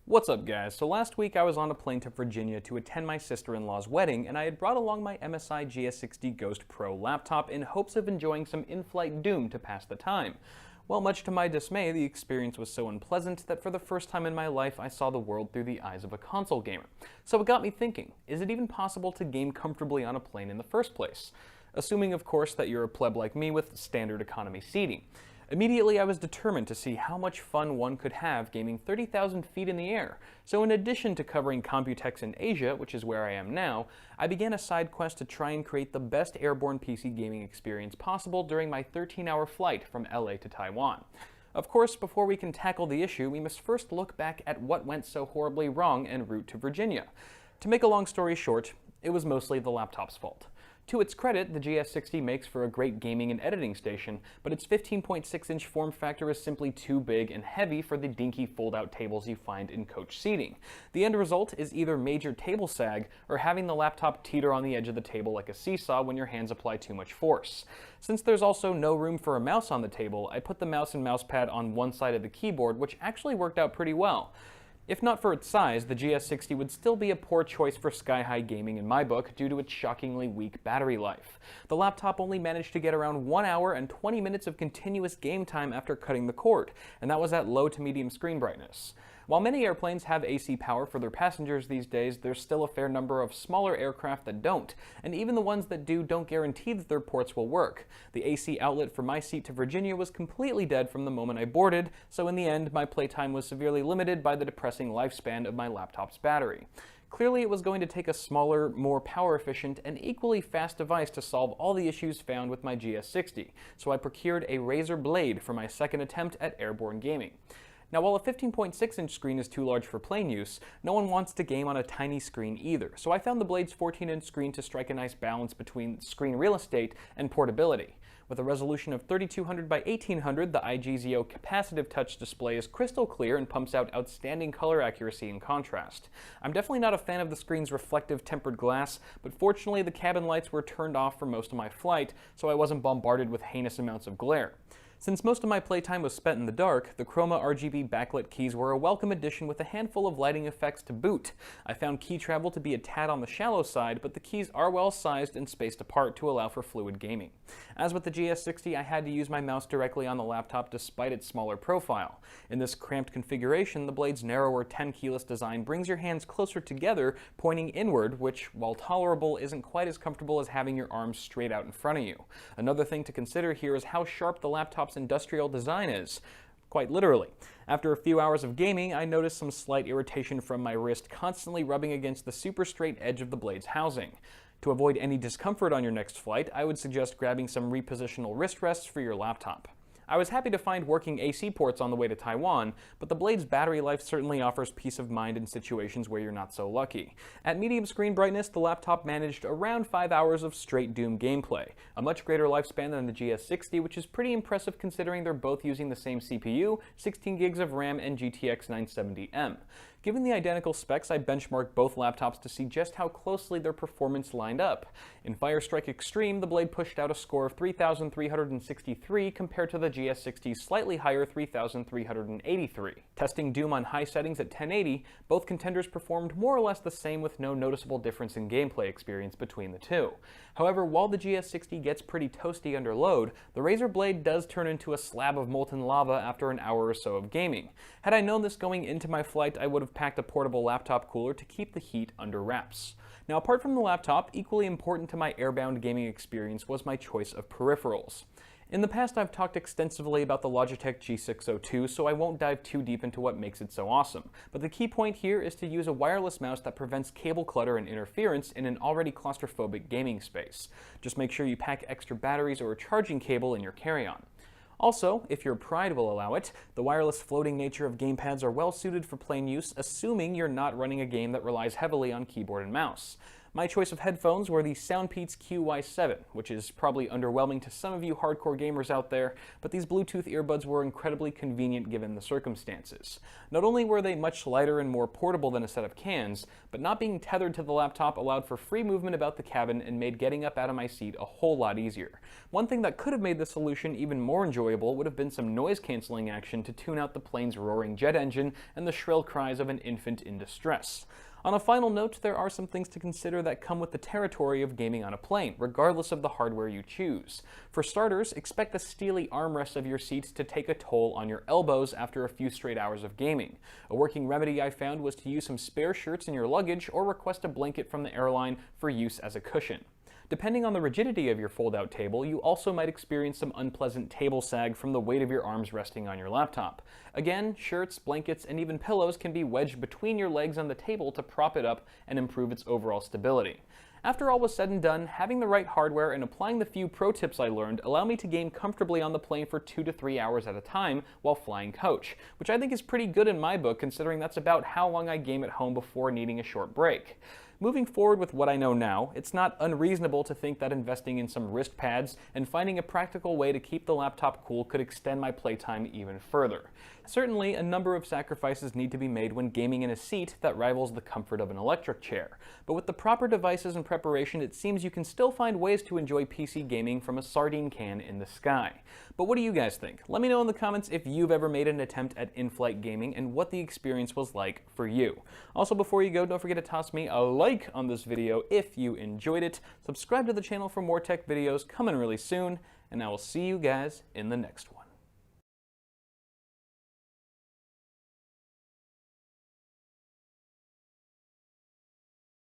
What's up guys? So last week I was on a plane to Virginia to attend my sister-in-law's wedding, and I had brought along my MSI GS60 Ghost Pro laptop in hopes of enjoying some in-flight Doom to pass the time. Well, much to my dismay, the experience was so unpleasant that for the first time in my life I saw the world through the eyes of a console gamer. So it got me thinking, is it even possible to game comfortably on a plane in the first place? Assuming of course that you're a pleb like me with standard economy seating. Immediately, I was determined to see how much fun one could have gaming 30,000 feet in the air. So in addition to covering Computex in Asia, which is where I am now, I began a side quest to try and create the best airborne PC gaming experience possible during my 13-hour flight from LA to Taiwan. Of course, before we can tackle the issue, we must first look back at what went so horribly wrong en route to Virginia. To make a long story short, it was mostly the laptop's fault. To its credit, the GS60 makes for a great gaming and editing station, but its 15.6-inch form factor is simply too big and heavy for the dinky fold-out tables you find in coach seating. The end result is either major table sag or having the laptop teeter on the edge of the table like a seesaw when your hands apply too much force. Since there's also no room for a mouse on the table, I put the mouse and mousepad on one side of the keyboard, which actually worked out pretty well. If not for its size, the GS60 would still be a poor choice for sky-high gaming in my book due to its shockingly weak battery life. The laptop only managed to get around 1 hour and 20 minutes of continuous game time after cutting the cord, and that was at low to medium screen brightness. While many airplanes have AC power for their passengers these days, there's still a fair number of smaller aircraft that don't, and even the ones that do don't guarantee that their ports will work. The AC outlet for my seat to Virginia was completely dead from the moment I boarded, so in the end, my playtime was severely limited by the depressing lifespan of my laptop's battery. Clearly, it was going to take a smaller, more power-efficient, and equally fast device to solve all the issues found with my GS60, so I procured a Razer Blade for my second attempt at airborne gaming. Now, while a 15.6-inch screen is too large for plane use, no one wants to game on a tiny screen either, so I found the Blade's 14-inch screen to strike a nice balance between screen real estate and portability. With a resolution of 3200 by 1800, the IGZO capacitive touch display is crystal clear and pumps out outstanding color accuracy and contrast. I'm definitely not a fan of the screen's reflective tempered glass, but fortunately the cabin lights were turned off for most of my flight, so I wasn't bombarded with heinous amounts of glare. Since most of my playtime was spent in the dark, the Chroma RGB backlit keys were a welcome addition with a handful of lighting effects to boot. I found key travel to be a tad on the shallow side, but the keys are well sized and spaced apart to allow for fluid gaming. As with the GS60, I had to use my mouse directly on the laptop despite its smaller profile. In this cramped configuration, the Blade's narrower 10-keyless design brings your hands closer together, pointing inward, which, while tolerable, isn't quite as comfortable as having your arms straight out in front of you. Another thing to consider here is how sharp the laptop's industrial design is. Quite literally. After a few hours of gaming, I noticed some slight irritation from my wrist constantly rubbing against the super straight edge of the Blade's housing. To avoid any discomfort on your next flight, I would suggest grabbing some repositional wrist rests for your laptop. I was happy to find working AC ports on the way to Taiwan, but the Blade's battery life certainly offers peace of mind in situations where you're not so lucky. At medium screen brightness, the laptop managed around 5 hours of straight Doom gameplay, a much greater lifespan than the GS60, which is pretty impressive considering they're both using the same CPU, 16 gigs of RAM, and GTX 970M. Given the identical specs, I benchmarked both laptops to see just how closely their performance lined up. In Firestrike Extreme, the Blade pushed out a score of 3,363 compared to the GS60's slightly higher 3,383. Testing Doom on high settings at 1080, both contenders performed more or less the same with no noticeable difference in gameplay experience between the two. However, while the GS60 gets pretty toasty under load, the Razer Blade does turn into a slab of molten lava after an hour or so of gaming. Had I known this going into my flight, I would have packed a portable laptop cooler to keep the heat under wraps. Now, apart from the laptop, equally important to my airbound gaming experience was my choice of peripherals. In the past, I've talked extensively about the Logitech G602, so I won't dive too deep into what makes it so awesome. But the key point here is to use a wireless mouse that prevents cable clutter and interference in an already claustrophobic gaming space. Just make sure you pack extra batteries or a charging cable in your carry-on. Also, if your pride will allow it, the wireless floating nature of gamepads are well suited for plane use, assuming you're not running a game that relies heavily on keyboard and mouse. My choice of headphones were the Soundpeats QY7, which is probably underwhelming to some of you hardcore gamers out there, but these Bluetooth earbuds were incredibly convenient given the circumstances. Not only were they much lighter and more portable than a set of cans, but not being tethered to the laptop allowed for free movement about the cabin and made getting up out of my seat a whole lot easier. One thing that could have made the solution even more enjoyable would have been some noise-canceling action to tune out the plane's roaring jet engine and the shrill cries of an infant in distress. On a final note, there are some things to consider that come with the territory of gaming on a plane, regardless of the hardware you choose. For starters, expect the steely armrests of your seats to take a toll on your elbows after a few straight hours of gaming. A working remedy I found was to use some spare shirts in your luggage or request a blanket from the airline for use as a cushion. Depending on the rigidity of your fold-out table, you also might experience some unpleasant table sag from the weight of your arms resting on your laptop. Again, shirts, blankets, and even pillows can be wedged between your legs on the table to prop it up and improve its overall stability. After all was said and done, having the right hardware and applying the few pro tips I learned allow me to game comfortably on the plane for 2 to 3 hours at a time while flying coach, which I think is pretty good in my book considering that's about how long I game at home before needing a short break. Moving forward with what I know now, it's not unreasonable to think that investing in some wrist pads and finding a practical way to keep the laptop cool could extend my playtime even further. Certainly, a number of sacrifices need to be made when gaming in a seat that rivals the comfort of an electric chair. But with the proper devices and preparation, it seems you can still find ways to enjoy PC gaming from a sardine can in the sky. But what do you guys think? Let me know in the comments if you've ever made an attempt at in-flight gaming and what the experience was like for you. Also, before you go, don't forget to toss me a like on this video if you enjoyed it. Subscribe to the channel for more tech videos coming really soon, and I will see you guys in the next one.